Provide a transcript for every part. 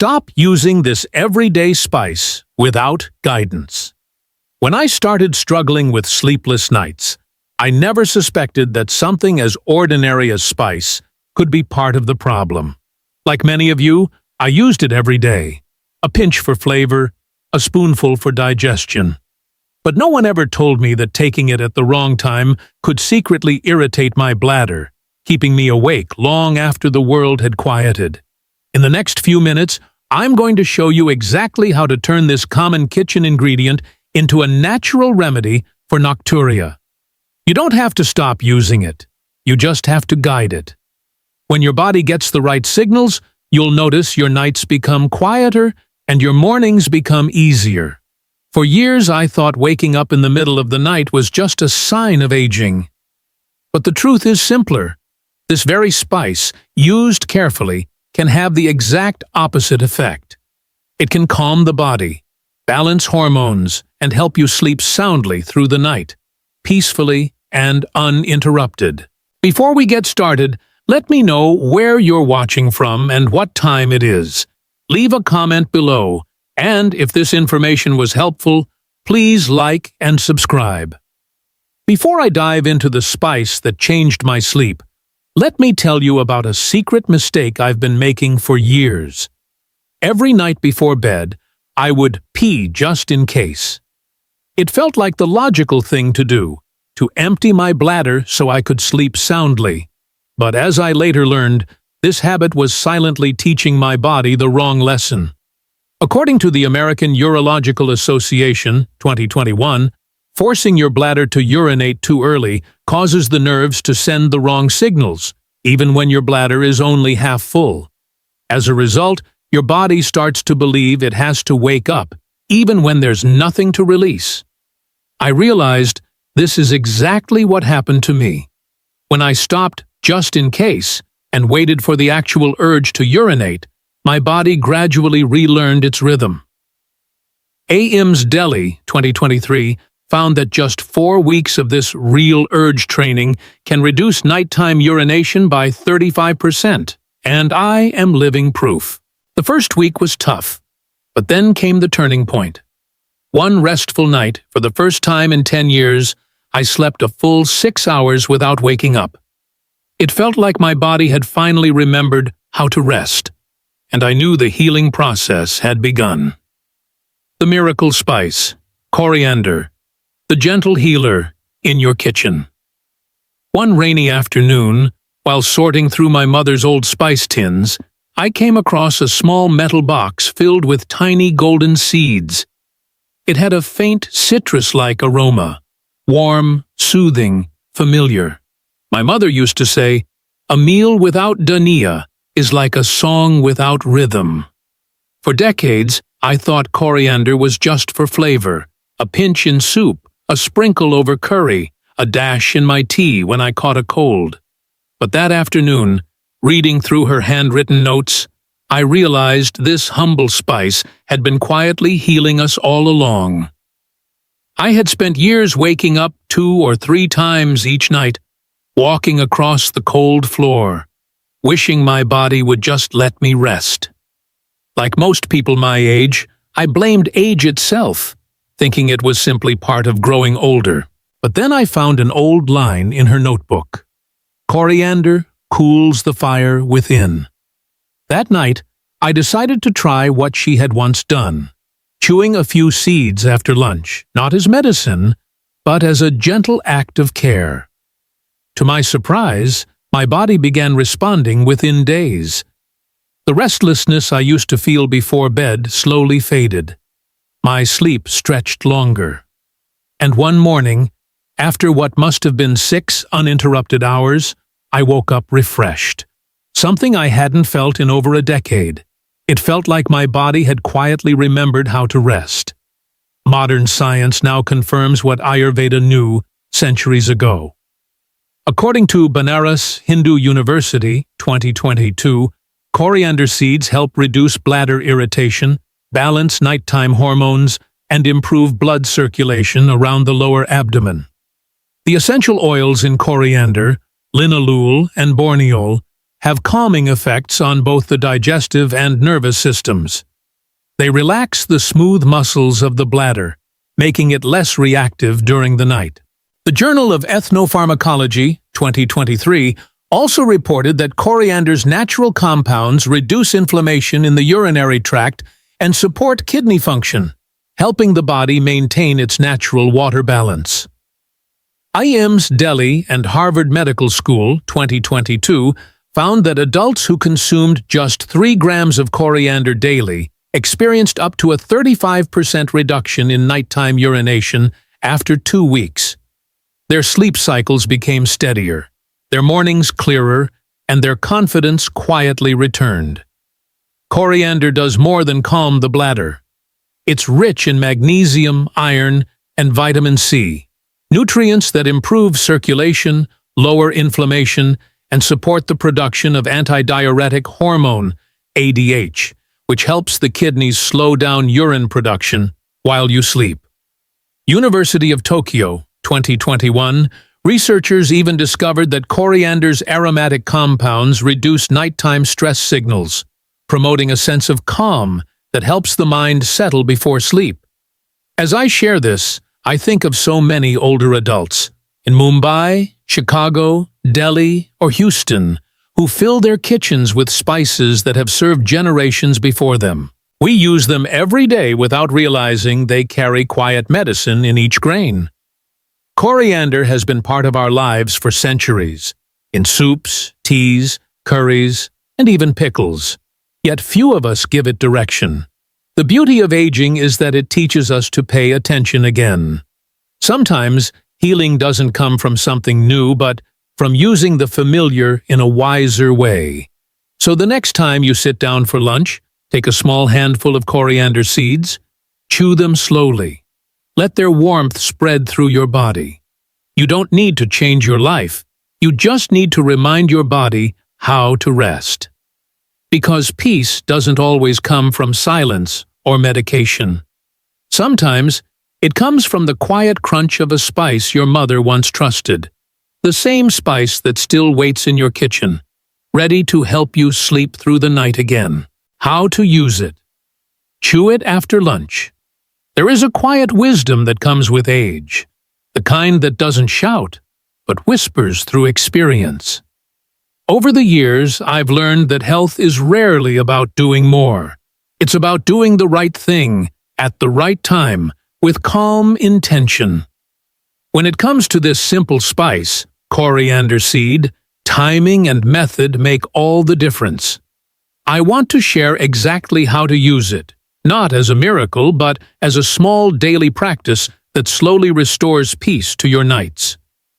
Stop using this everyday spice without guidance. When I started struggling with sleepless nights, I never suspected that something as ordinary as spice could be part of the problem. Like many of you, I used it every day. A pinch for flavor, a spoonful for digestion. But no one ever told me that taking it at the wrong time could secretly irritate my bladder, keeping me awake long after the world had quieted. In the next few minutes, I'm going to show you exactly how to turn this common kitchen ingredient into a natural remedy for nocturia. You don't have to stop using it. You just have to guide it. When your body gets the right signals, you'll notice your nights become quieter and your mornings become easier. For years, I thought waking up in the middle of the night was just a sign of aging. But the truth is simpler. This very spice, used carefully, can have the exact opposite effect. It can calm the body, balance hormones, and help you sleep soundly through the night, peacefully and uninterrupted. Before we get started, let me know where you're watching from and what time it is. Leave a comment below, and if this information was helpful, please like and subscribe. Before I dive into the spice that changed my sleep, let me tell you about a secret mistake I've been making for years. Every night before bed, I would pee just in case. It felt like the logical thing to do, to empty my bladder so I could sleep soundly. But as I later learned, this habit was silently teaching my body the wrong lesson. According to the American Urological Association, 2021, forcing your bladder to urinate too early causes the nerves to send the wrong signals, even when your bladder is only half full. As a result, your body starts to believe it has to wake up, even when there's nothing to release. I realized this is exactly what happened to me. When I stopped just in case and waited for the actual urge to urinate, my body gradually relearned its rhythm. AIMS Delhi, 2023, found that just 4 weeks of this real urge training can reduce nighttime urination by 35%, and I am living proof. The first week was tough, but then came the turning point. One restful night, for the first time in 10 years, I slept a full 6 hours without waking up. It felt like my body had finally remembered how to rest, and I knew the healing process had begun. The miracle spice, coriander, the gentle healer in your kitchen. One rainy afternoon, while sorting through my mother's old spice tins, I came across a small metal box filled with tiny golden seeds. It had a faint citrus-like aroma, warm, soothing, familiar. My mother used to say, "A meal without dhania is like a song without rhythm." For decades, I thought coriander was just for flavor, a pinch in soup, a sprinkle over curry, a dash in my tea when I caught a cold. But that afternoon, reading through her handwritten notes, I realized this humble spice had been quietly healing us all along. I had spent years waking up 2 or 3 times each night, walking across the cold floor, wishing my body would just let me rest. Like most people my age, I blamed age itself, thinking it was simply part of growing older. But then I found an old line in her notebook. Coriander cools the fire within. That night, I decided to try what she had once done, chewing a few seeds after lunch, not as medicine, but as a gentle act of care. To my surprise, my body began responding within days. The restlessness I used to feel before bed slowly faded. My sleep stretched longer. And one morning, after what must have been 6 uninterrupted hours, I woke up refreshed. Something I hadn't felt in over a decade. It felt like my body had quietly remembered how to rest. Modern science now confirms what Ayurveda knew centuries ago. According to Banaras Hindu University, 2022, coriander seeds help reduce bladder irritation, balance nighttime hormones, and improve blood circulation around the lower abdomen. The essential oils in coriander, linalool and borneol, have calming effects on both the digestive and nervous systems. They relax the smooth muscles of the bladder, making it less reactive during the night. The Journal of Ethnopharmacology, 2023, also reported that coriander's natural compounds reduce inflammation in the urinary tract and support kidney function, helping the body maintain its natural water balance. IIMS Delhi and Harvard Medical School, 2022, found that adults who consumed just 3 grams of coriander daily experienced up to a 35% reduction in nighttime urination after 2 weeks. Their sleep cycles became steadier, their mornings clearer, and their confidence quietly returned. Coriander does more than calm the bladder. It's rich in magnesium, iron, and vitamin C, nutrients that improve circulation, lower inflammation, and support the production of antidiuretic hormone, ADH, which helps the kidneys slow down urine production while you sleep. University of Tokyo, 2021, researchers even discovered that coriander's aromatic compounds reduce nighttime stress signals, promoting a sense of calm that helps the mind settle before sleep. As I share this, I think of so many older adults in Mumbai, Chicago, Delhi, or Houston who fill their kitchens with spices that have served generations before them. We use them every day without realizing they carry quiet medicine in each grain. Coriander has been part of our lives for centuries, in soups, teas, curries, and even pickles. Yet few of us give it direction. The beauty of aging is that it teaches us to pay attention again. Sometimes healing doesn't come from something new, but from using the familiar in a wiser way. So the next time you sit down for lunch, take a small handful of coriander seeds, chew them slowly. Let their warmth spread through your body. You don't need to change your life. You just need to remind your body how to rest. Because peace doesn't always come from silence or medication. Sometimes it comes from the quiet crunch of a spice your mother once trusted. The same spice that still waits in your kitchen, ready to help you sleep through the night again. How to use it. Chew it after lunch. There is a quiet wisdom that comes with age, the kind that doesn't shout, but whispers through experience. Over the years, I've learned that health is rarely about doing more. It's about doing the right thing, at the right time, with calm intention. When it comes to this simple spice, coriander seed, timing and method make all the difference. I want to share exactly how to use it, not as a miracle, but as a small daily practice that slowly restores peace to your nights.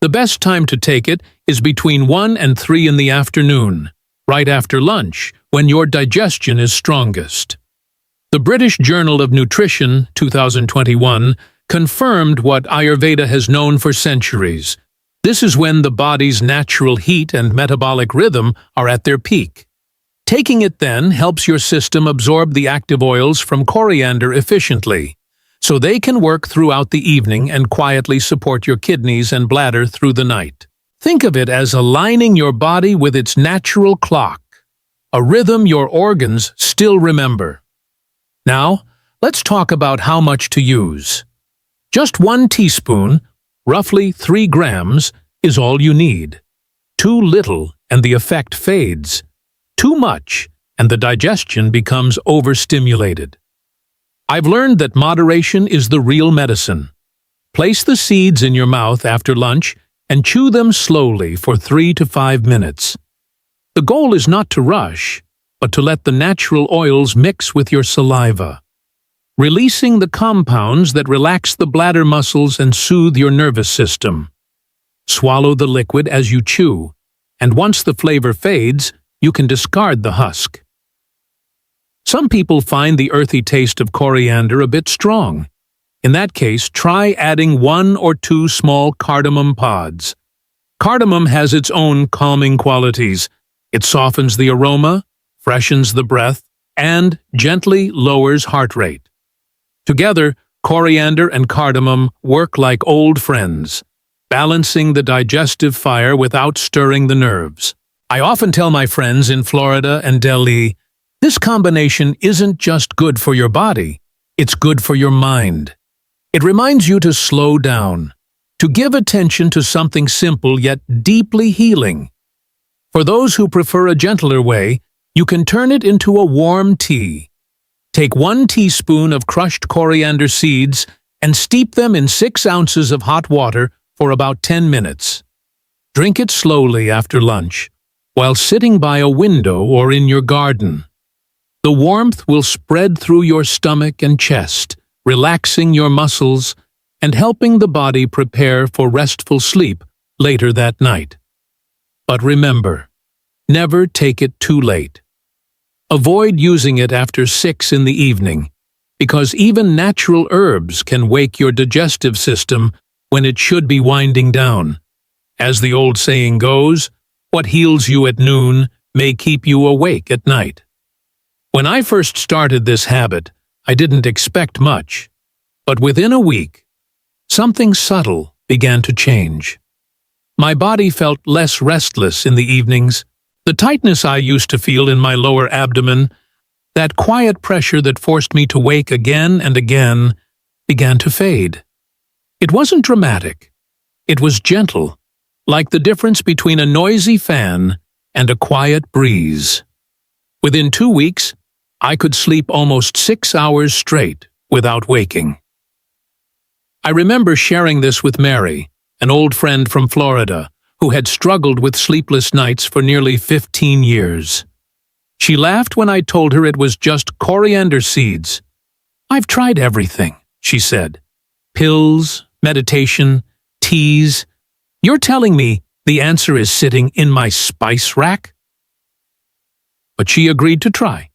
The best time to take it is between 1 and 3 in the afternoon, right after lunch, when your digestion is strongest. The British Journal of Nutrition, 2021, confirmed what Ayurveda has known for centuries. This is when the body's natural heat and metabolic rhythm are at their peak. Taking it then helps your system absorb the active oils from coriander efficiently, so they can work throughout the evening and quietly support your kidneys and bladder through the night. Think of it as aligning your body with its natural clock, a rhythm your organs still remember. Now, let's talk about how much to use. Just 1 teaspoon, roughly 3 grams, is all you need. Too little and the effect fades. Too much and the digestion becomes overstimulated. I've learned that moderation is the real medicine. Place the seeds in your mouth after lunch and chew them slowly for 3 to 5 minutes. The goal is not to rush, but to let the natural oils mix with your saliva, releasing the compounds that relax the bladder muscles and soothe your nervous system. Swallow the liquid as you chew, and once the flavor fades, you can discard the husk. Some people find the earthy taste of coriander a bit strong. In that case, try adding 1 or 2 small cardamom pods. Cardamom has its own calming qualities. It softens the aroma, freshens the breath, and gently lowers heart rate. Together, coriander and cardamom work like old friends, balancing the digestive fire without stirring the nerves. I often tell my friends in Florida and Delhi, this combination isn't just good for your body, it's good for your mind. It reminds you to slow down, to give attention to something simple yet deeply healing. For those who prefer a gentler way, you can turn it into a warm tea. Take 1 teaspoon of crushed coriander seeds and steep them in 6 ounces of hot water for about 10 minutes. Drink it slowly after lunch, while sitting by a window or in your garden. The warmth will spread through your stomach and chest, relaxing your muscles and helping the body prepare for restful sleep later that night. But remember, never take it too late. Avoid using it after 6 in the evening, because even natural herbs can wake your digestive system when it should be winding down. As the old saying goes, what heals you at noon may keep you awake at night. When I first started this habit, I didn't expect much, but within a week, something subtle began to change. My body felt less restless in the evenings. The tightness I used to feel in my lower abdomen, that quiet pressure that forced me to wake again and again, began to fade. It wasn't dramatic. It was gentle, like the difference between a noisy fan and a quiet breeze. Within 2 weeks, I could sleep almost 6 hours straight without waking. I remember sharing this with Mary, an old friend from Florida, who had struggled with sleepless nights for nearly 15 years. She laughed when I told her it was just coriander seeds. "I've tried everything," she said. "Pills, meditation, teas. You're telling me the answer is sitting in my spice rack?" But she agreed to try.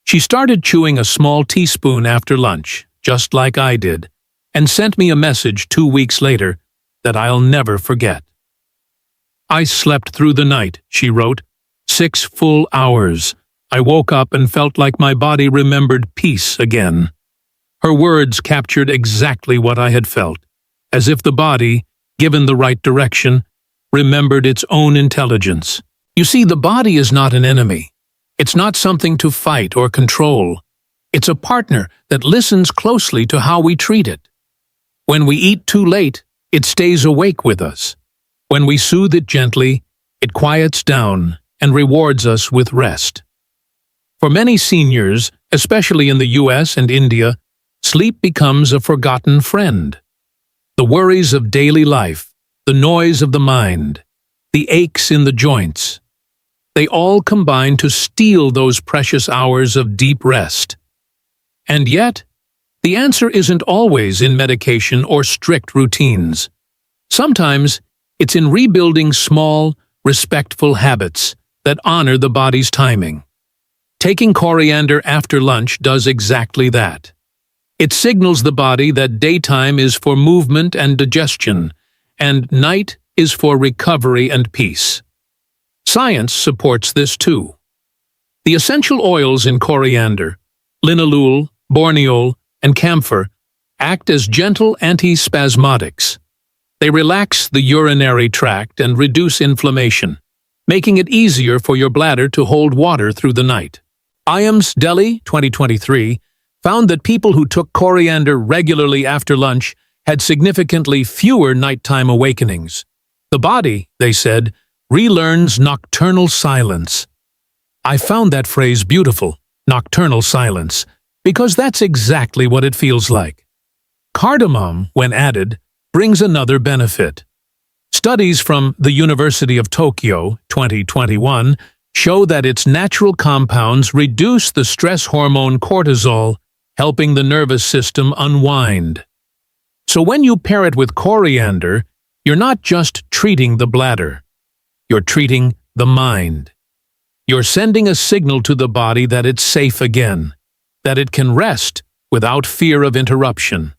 She started chewing a small teaspoon after lunch, just like I did, and sent me a message 2 weeks later that I'll never forget. "I slept through the night," she wrote. 6 full hours. I woke up and felt like my body remembered peace again. Her words captured exactly what I had felt, as if the body, given the right direction, remembered its own intelligence. You see, the body is not an enemy. It's not something to fight or control. It's a partner that listens closely to how we treat it. When we eat too late, it stays awake with us. When we soothe it gently, it quiets down and rewards us with rest. For many seniors, especially in the US and India, sleep becomes a forgotten friend. The worries of daily life, the noise of the mind, the aches in the joints, they all combine to steal those precious hours of deep rest. And yet, the answer isn't always in medication or strict routines. Sometimes, it's in rebuilding small, respectful habits that honor the body's timing. Taking coriander after lunch does exactly that. It signals the body that daytime is for movement and digestion, and night is for recovery and peace. Science supports this too. The essential oils in coriander, linalool, borneol, and camphor, act as gentle antispasmodics. They relax the urinary tract and reduce inflammation, making it easier for your bladder to hold water through the night. IAMS Delhi 2023 found that people who took coriander regularly after lunch had significantly fewer nighttime awakenings. The body, they said, relearns nocturnal silence. I found that phrase beautiful, nocturnal silence, because that's exactly what it feels like. Cardamom, when added, brings another benefit. Studies from the University of Tokyo 2021 show that its natural compounds reduce the stress hormone cortisol, helping the nervous system unwind. So when you pair it with coriander, you're not just treating the bladder. You're treating the mind. You're sending a signal to the body that it's safe again, that it can rest without fear of interruption.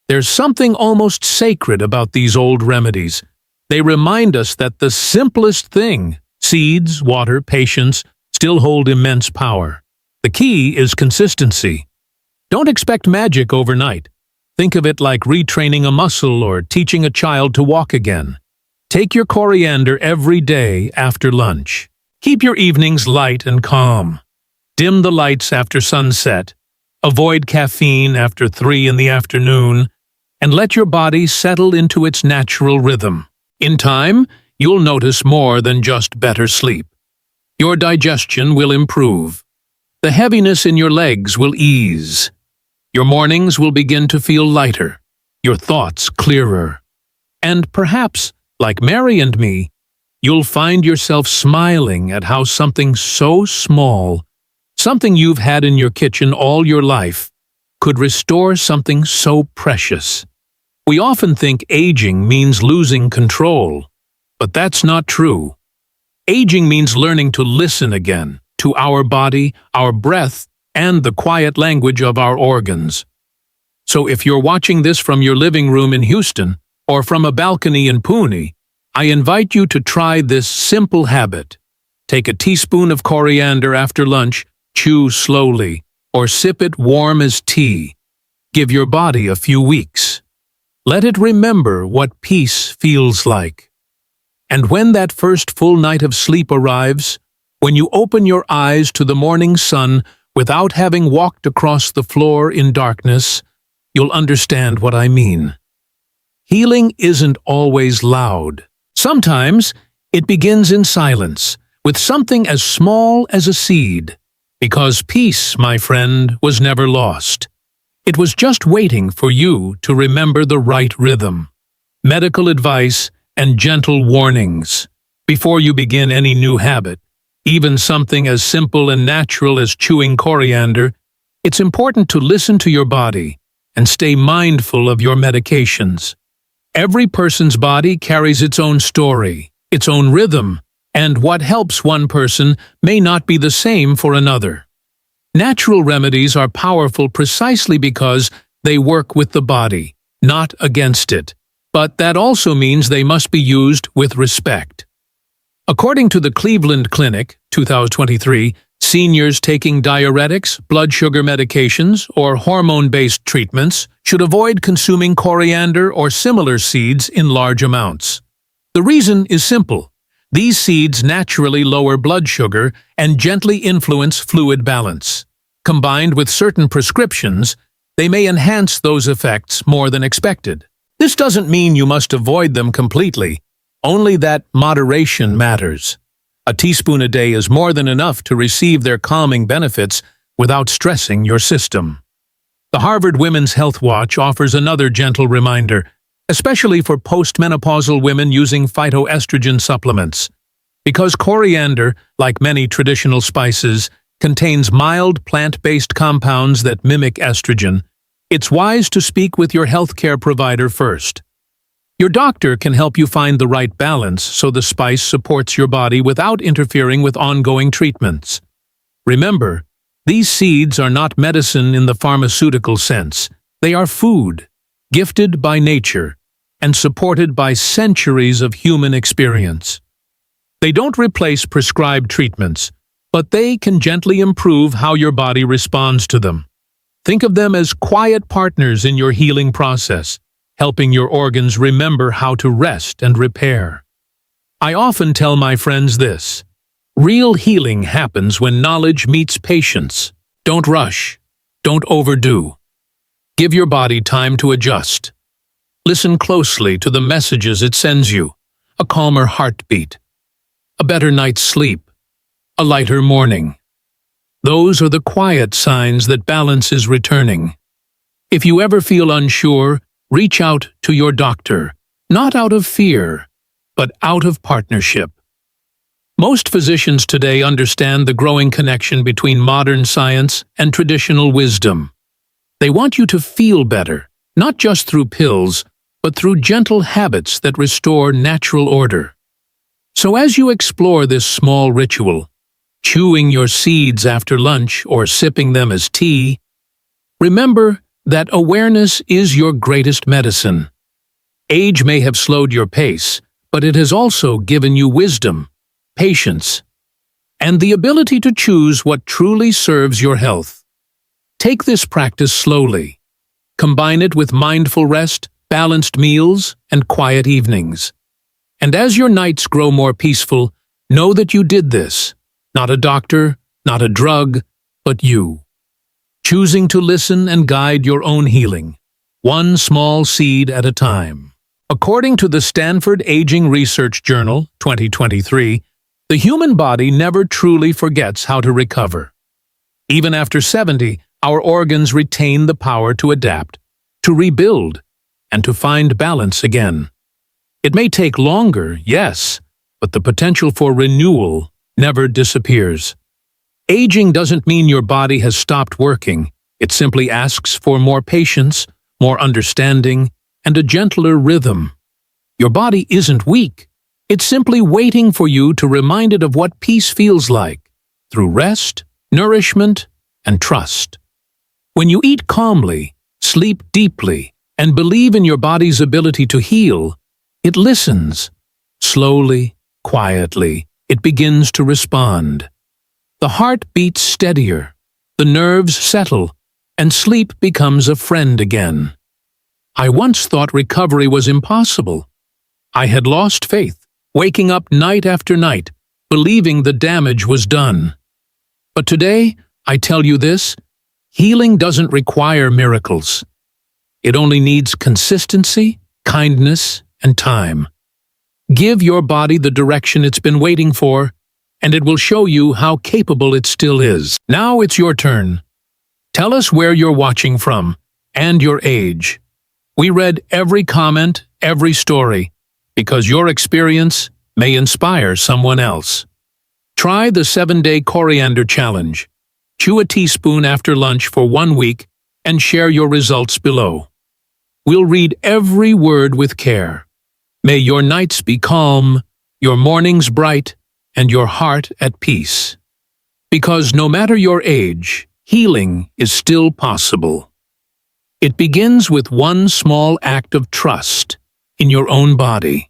There's something almost sacred about these old remedies. They remind us that the simplest thing, seeds, water, patience, still hold immense power. The key is consistency. Don't expect magic overnight. Think of it like retraining a muscle or teaching a child to walk again. Take your coriander every day after lunch. Keep your evenings light and calm. Dim the lights after sunset. Avoid caffeine after 3 in the afternoon, and let your body settle into its natural rhythm. In time, you'll notice more than just better sleep. Your digestion will improve. The heaviness in your legs will ease. Your mornings will begin to feel lighter, your thoughts clearer. And perhaps, like Mary and me, you'll find yourself smiling at how something so small, something you've had in your kitchen all your life, could restore something so precious. We often think aging means losing control, but that's not true. Aging means learning to listen again to our body, our breath, and the quiet language of our organs. So if you're watching this from your living room in Houston or from a balcony in Pune, I invite you to try this simple habit. Take a teaspoon of coriander after lunch, chew slowly, or sip it warm as tea. Give your body a few weeks. Let it remember what peace feels like. And when that first full night of sleep arrives, when you open your eyes to the morning sun without having walked across the floor in darkness, you'll understand what I mean. Healing isn't always loud. Sometimes it begins in silence, with something as small as a seed. Because peace, my friend, was never lost. It was just waiting for you to remember the right rhythm. Medical advice and gentle warnings. Before you begin any new habit, even something as simple and natural as chewing coriander, it's important to listen to your body and stay mindful of your medications. Every person's body carries its own story, its own rhythm, and what helps one person may not be the same for another. Natural remedies are powerful precisely because they work with the body, not against it. But that also means they must be used with respect. According to the Cleveland Clinic, 2023, seniors taking diuretics, blood sugar medications, or hormone-based treatments should avoid consuming coriander or similar seeds in large amounts. The reason is simple. These seeds naturally lower blood sugar and gently influence fluid balance. Combined with certain prescriptions, they may enhance those effects more than expected. This doesn't mean you must avoid them completely, only that moderation matters. A teaspoon a day is more than enough to receive their calming benefits without stressing your system. The Harvard Women's Health Watch offers another gentle reminder, especially for postmenopausal women using phytoestrogen supplements. Because coriander, like many traditional spices, contains mild plant-based compounds that mimic estrogen, it's wise to speak with your healthcare provider first. Your doctor can help you find the right balance so the spice supports your body without interfering with ongoing treatments. Remember, these seeds are not medicine in the pharmaceutical sense. They are food, gifted by nature, and supported by centuries of human experience. They don't replace prescribed treatments, but they can gently improve how your body responds to them. Think of them as quiet partners in your healing process, helping your organs remember how to rest and repair. I often tell my friends this: real healing happens when knowledge meets patience. Don't rush. Don't overdo. Give your body time to adjust. Listen closely to the messages it sends you: a calmer heartbeat, a better night's sleep, a lighter morning. Those are the quiet signs that balance is returning. If you ever feel unsure, reach out to your doctor, not out of fear, but out of partnership. Most physicians today understand the growing connection between modern science and traditional wisdom. They want you to feel better, not just through pills, but through gentle habits that restore natural order. So as you explore this small ritual, chewing your seeds after lunch or sipping them as tea, remember that awareness is your greatest medicine. Age may have slowed your pace, but it has also given you wisdom, patience, and the ability to choose what truly serves your health. Take this practice slowly. Combine it with mindful rest, balanced meals, and quiet evenings. And as your nights grow more peaceful, know that you did this. Not a doctor, not a drug, but you. Choosing to listen and guide your own healing, one small seed at a time. According to the Stanford Aging Research Journal, 2023, the human body never truly forgets how to recover. Even after 70, our organs retain the power to adapt, to rebuild, and to find balance again. It may take longer, yes, but the potential for renewal never disappears. Aging doesn't mean your body has stopped working. It simply asks for more patience, more understanding, and a gentler rhythm. Your body isn't weak. It's simply waiting for you to remind it of what peace feels like, through rest, nourishment, and trust. When you eat calmly, sleep deeply, and believe in your body's ability to heal, it listens. Slowly, quietly, it begins to respond. The heart beats steadier, the nerves settle, and sleep becomes a friend again. I once thought recovery was impossible. I had lost faith, waking up night after night, believing the damage was done. But today, I tell you this, healing doesn't require miracles. It only needs consistency, kindness, and time. Give your body the direction it's been waiting for, and it will show you how capable it still is. Now it's your turn. Tell us where you're watching from, and your age. We read every comment, every story, because your experience may inspire someone else. Try the 7-Day Coriander Challenge. Chew a teaspoon after lunch for 1 week and share your results below. We'll read every word with care. May your nights be calm, your mornings bright, and your heart at peace. Because no matter your age, healing is still possible. It begins with one small act of trust in your own body.